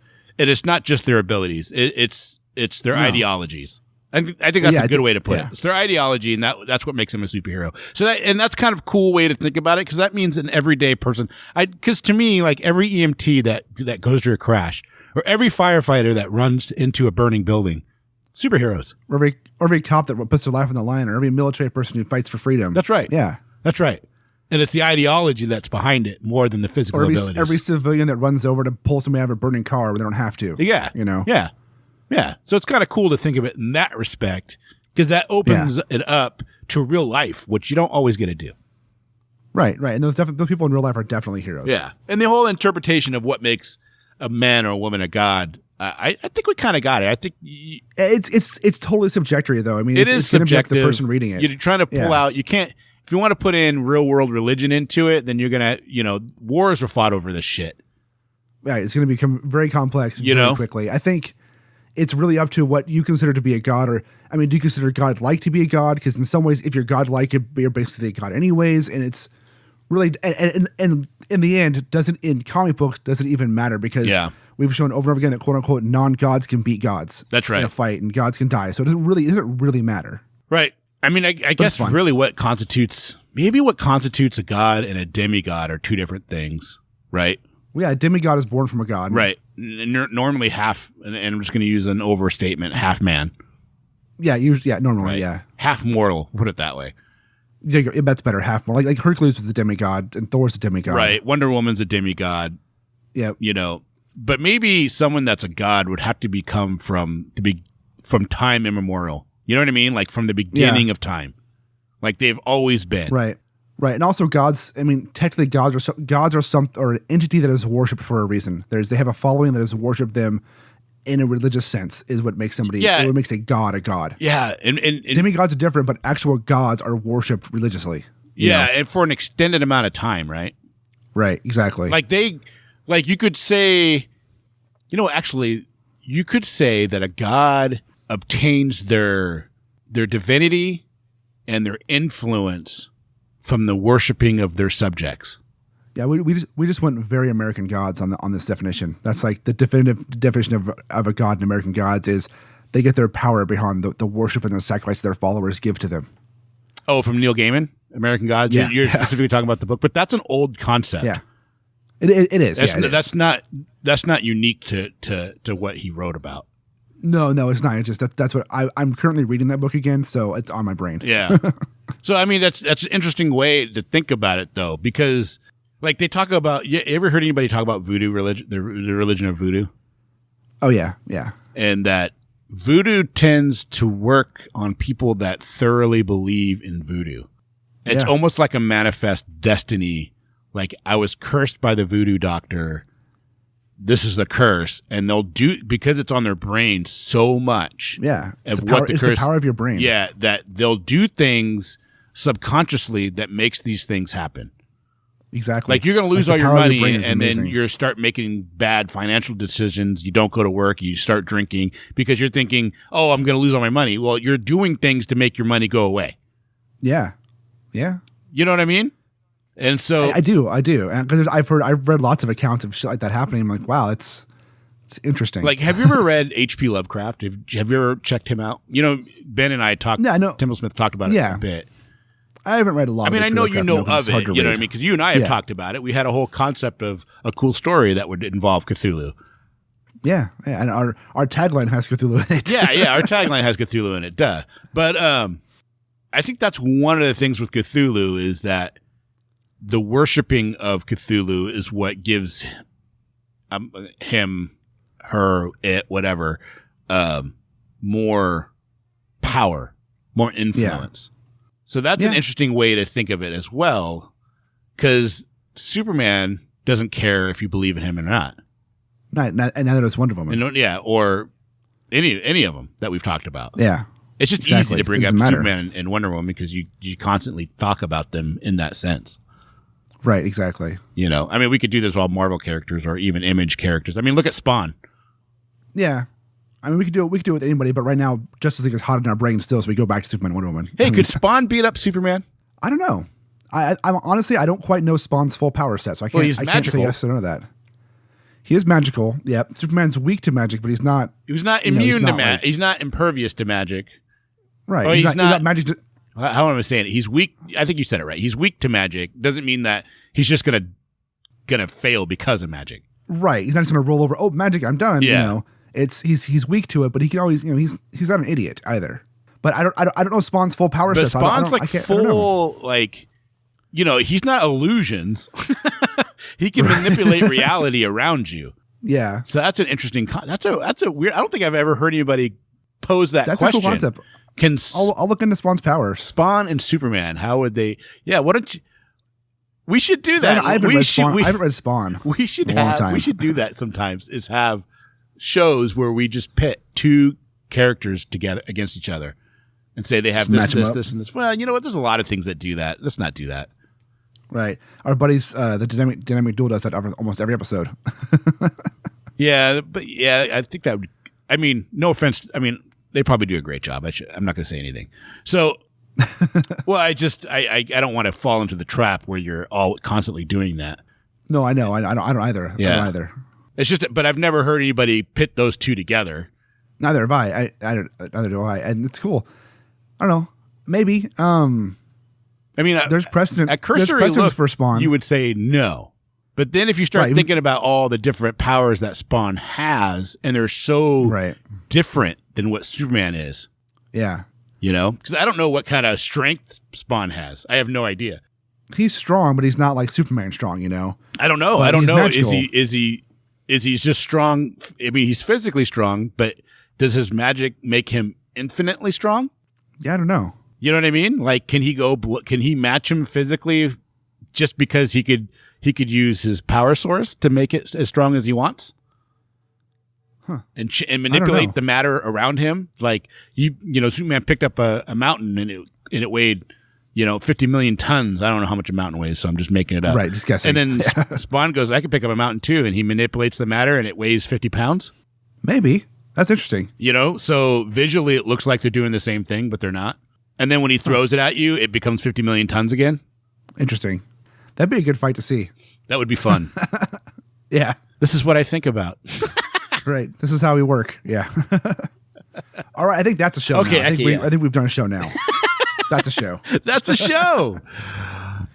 their abilities. It's their ideologies. I think that's a good way to put it. It's their ideology, and that's what makes them a superhero. So that's kind of a cool way to think about it, because that means an everyday person. Because to me, like every EMT that goes to a crash, or every firefighter that runs into a burning building, superheroes. Or every cop that puts their life on the line, or every military person who fights for freedom. That's right. Yeah, that's right. And it's the ideology that's behind it more than the physical abilities. Every civilian that runs over to pull somebody out of a burning car when they don't have to. Yeah, you know. Yeah. Yeah, so it's kind of cool to think of it in that respect, because that opens it up to real life, which you don't always get to do. Right. And those people in real life are definitely heroes. Yeah, and the whole interpretation of what makes a man or a woman a god, I think we kind of got it. I think it's totally subjective, though. I mean, it's subjective. Like the person reading it, you're trying to pull out. You can't. If you want to put in real world religion into it, then you're gonna, wars are fought over this shit. Right. It's going to become very complex very quickly. I think it's really up to what you consider to be a god, or, I mean, do you consider God-like to be a god? Because in some ways, if you're God-like, you're basically a god anyways, and it's really, and in the end, in comic books, doesn't even matter, because we've shown over and over again that quote-unquote non-gods can beat gods. That's right. In a fight, and gods can die, so it doesn't really matter. Right. I mean, I guess really what constitutes a god and a demigod are two different things, right? Well, yeah, a demigod is born from a god. Right. Normally half, and I'm just going to use an overstatement, half man. Yeah, normally, right. Yeah. Half mortal, put it that way. Yeah, that's better, half more. Like Hercules was a demigod, and Thor's a demigod. Right. Wonder Woman's a demigod. Yeah. But maybe someone that's a god would have to become from time immemorial. You know what I mean? Like from the beginning of time. Like they've always been. Right. Right, and also gods. I mean, technically, gods are an entity that is worshipped for a reason. They have a following that has worshipped them in a religious sense. Is what makes somebody. Yeah. What makes a god a god. Yeah, and demigods are different, but actual gods are worshipped religiously. Yeah, and for an extended amount of time, right? Right, exactly. You could say, you could say that a god obtains their divinity and their influence from the worshiping of their subjects. Yeah, we just went very American gods on this definition. That's like the definitive definition of a god in American gods is they get their power behind the worship and the sacrifice their followers give to them. Oh, from Neil Gaiman, American Gods? Yeah, You're specifically talking about the book, but that's an old concept. Yeah, it is. That's not unique to what he wrote about. No, it's not. It's just that's what I'm currently reading that book again, so it's on my brain. Yeah. So I mean, that's an interesting way to think about it, though, because like they talk about. You ever heard anybody talk about voodoo religion, the religion of voodoo? Oh yeah. And that voodoo tends to work on people that thoroughly believe in voodoo. It's almost like a manifest destiny. Like I was cursed by the voodoo doctor. This is the curse, and they'll do because it's on their brain so much. Yeah, it's the power of your brain. Yeah, that they'll do things subconsciously that makes these things happen. Exactly. Like you're going to lose the all your power of money brain is and amazing. then you start making bad financial decisions. You don't go to work. You start drinking because you're thinking, oh, I'm going to lose all my money. Well, you're doing things to make your money go away. Yeah. Yeah. You know what I mean? And so I do. And because I've read lots of accounts of shit like that happening. I'm like, wow, it's interesting. like, have you ever read H.P. Lovecraft? Have you ever checked him out? You know, Ben and I talked, Yeah, I know. Timble Smith talked about it a bit. I haven't read a lot. I mean, I know you know of it. You know what I mean? Because you and I have Yeah. talked about it. We had a whole concept of a cool story that would involve Cthulhu. Yeah. And our tagline has Cthulhu in it. Yeah. Our tagline has Cthulhu in it. Duh. But I think that's one of the things with Cthulhu is that the worshiping of Cthulhu is what gives him, her, it, whatever, more power, more influence. So that's an interesting way to think of it as well, because Superman doesn't care if you believe in him or not. And neither does Wonder Woman. Or any of them that we've talked about. Yeah. It's just Exactly. easy to bring It up doesn't matter. Superman and Wonder Woman because you constantly talk about them in that sense. Right. Exactly. You know, I mean, we could do this with all Marvel characters or even Image characters. I mean, look at Spawn. Yeah. I mean, we could do it with anybody, but right now, Justice League is hot in our brain still, so we go back to Superman and Wonder Woman. Hey, could Spawn beat up Superman? I don't know. I'm honestly, I don't quite know Spawn's full power set, so I can't. He's I can't magical. say yes or no to that. He is magical. Yeah, Superman's weak to magic, but he's not. He was not You know, he's immune to not magic. like- He's not impervious to magic. Right. Oh, he's not- magic. How am I saying it? He's weak. I think you said it right. He's weak to magic. Doesn't mean that he's just gonna fail because of magic. Right. He's not just going to roll over. Oh, magic! I'm done. Yeah. You know, he's weak to it, but he can always. You know, he's not an idiot either. But I don't know Spawn's full power But set. so I don't- Spawn's I don't- like I can't- I don't know. full, like, you know, he's not illusions. He can manipulate reality around you. Yeah. So that's an interesting. That's a weird. I don't think I've ever heard anybody pose that That's question. a cool concept. Can I'll look into Spawn's powers. Spawn and Superman? How would they? Yeah. Why don't you? We should do that. I haven't read Spawn. I haven't read Spawn. We should in a long have. time. We should do that sometimes. Is have shows where we just pit two characters together against each other and say they have Just this, match 'em this, up. this, and this. Well, you know what? There's a lot of things that do that. Let's not do that. Right. Our buddies, the dynamic duel does that almost every episode. Yeah, but yeah, I think that would. I mean, no offense. I mean, they probably do a great job. I'm not going to say anything. So, well, I don't want to fall into the trap where you're all constantly doing that. No, I know. I don't either. Yeah. I don't either. It's just, but I've never heard anybody pit those two together. Neither have I. Neither do I. And it's cool. I don't know. Maybe. I mean, There's precedent. At There's cursory precedent look, for Spawn. you would say no. But then if you start Right. thinking about all the different powers that Spawn has, and they're so Right. different than what Superman is, Yeah. you know? Because I don't know what kind of strength Spawn has. I have no idea. He's strong, but he's not like Superman strong, you know? I don't know. But I don't he's know. magical. Is he just strong? I mean, he's physically strong, but does his magic make him infinitely strong? Yeah, I don't know. You know what I mean? Like, can he match him physically just because he could use his power source to make it as strong as he wants? Huh. And know. manipulate the matter around him? Like, you know, Superman picked up a mountain and it weighed, 50 million tons. I don't know how much a mountain weighs, so I'm just making it up. Right, just guessing. And then Spawn goes, I can pick up a mountain too, and he manipulates the matter and it weighs 50 pounds. Maybe. That's interesting. So visually it looks like they're doing the same thing, but they're not. And then when he throws it at you, it becomes 50 million tons again. Interesting. That'd be a good fight to see. That would be fun. Yeah. This is what I think about. Right. This is how we work. Yeah. All right. I think that's a show. Okay, now. I think we've done a show now. That's a show. That's a show.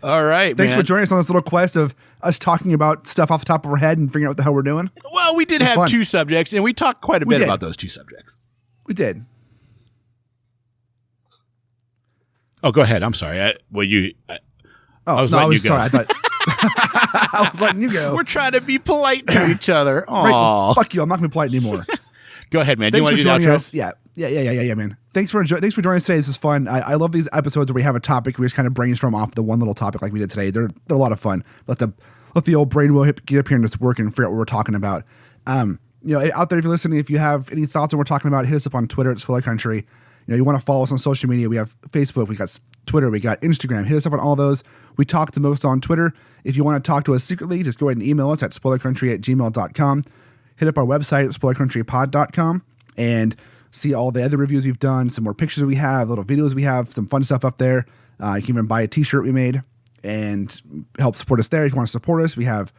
All right, Thanks man. for joining us on this little quest of us talking about stuff off the top of our head and figuring out what the hell we're doing. Well, we did It's have fun. two subjects, and we talked quite a We bit did. about those two subjects. We did. Oh, go ahead. I'm sorry. I was no, I letting was you go. sorry. I thought I was letting you go. We're trying to be polite to each other. Right, Aw. fuck you. I'm not going to be polite anymore. Go ahead, man. Do you Thanks want for to do the joining outro? us. Yeah, man. Thanks for joining us today. This is fun. I love these episodes where we have a topic. We just kind of brainstorm off the one little topic like we did today. They're a lot of fun. Let the old brain wheel get up here and just work and figure out what we're talking about. Out there, if you're listening, if you have any thoughts on what we're talking about, hit us up on Twitter. It's Spoiler Country. You want to follow us on social media. We have Facebook. We got Twitter. We got Instagram. Hit us up on all those. We talk the most on Twitter. If you want to talk to us secretly, just go ahead and email us at spoilercountry@gmail.com. Hit up our website at spoilercountrypod.com and see all the other reviews we've done, some more pictures we have, little videos we have, some fun stuff up there. You can even buy a t-shirt we made and help support us there. If you want to support us, we have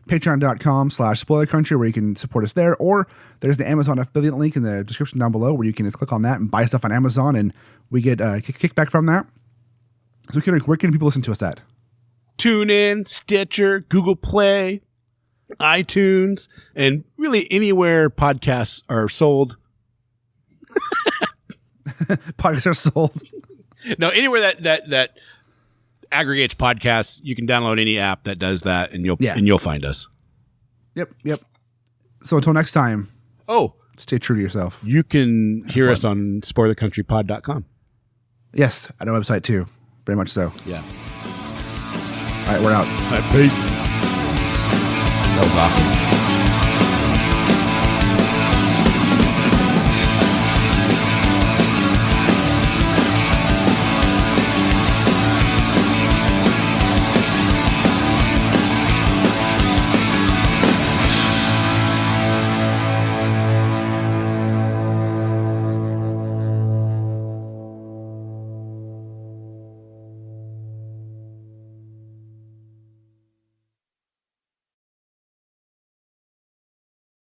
patreon.com/spoilercountry where you can support us there, or there's the Amazon affiliate link in the description down below where you can just click on that and buy stuff on Amazon, and we get a kickback from that. So where can people listen to us at? TuneIn, Stitcher, Google Play, iTunes, and really anywhere podcasts are sold. Podcasts are sold. No, anywhere that aggregates podcasts, you can download any app that does that, and you'll find us. Yep. So until next time. Oh, stay true to yourself. You can hear us on spoilercountrypod.com. Yes, at our website too. Very much so. Yeah. All right, we're out. All right, peace. That was awesome.